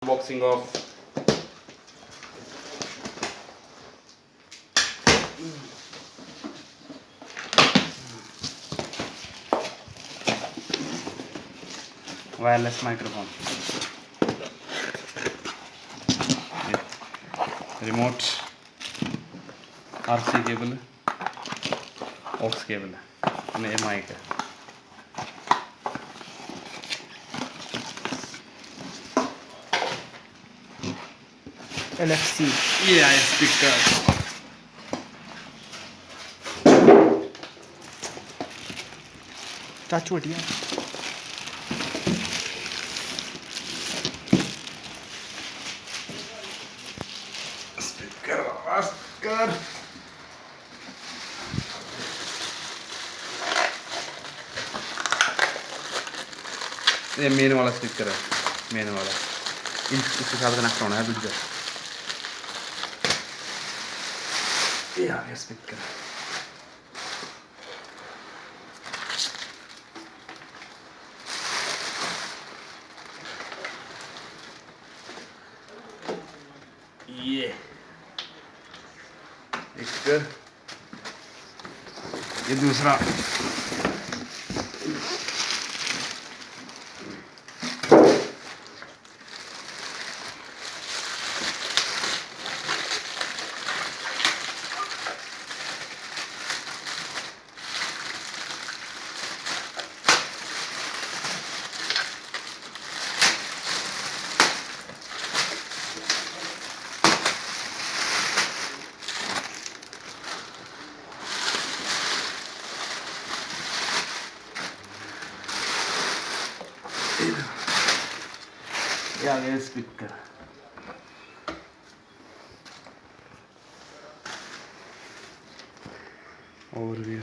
Unboxing of wireless microphone with remote, RC cable, aux cable and a mic. NFC. Yeah, speaker. Touch what? Yeah. Speaker. ये main वाला speaker है, main वाला इसके साथ connect होना है दूसरा। ये आ गया स्पीकर। एक ये दूसरा ये आ गया स्पीकर। और भी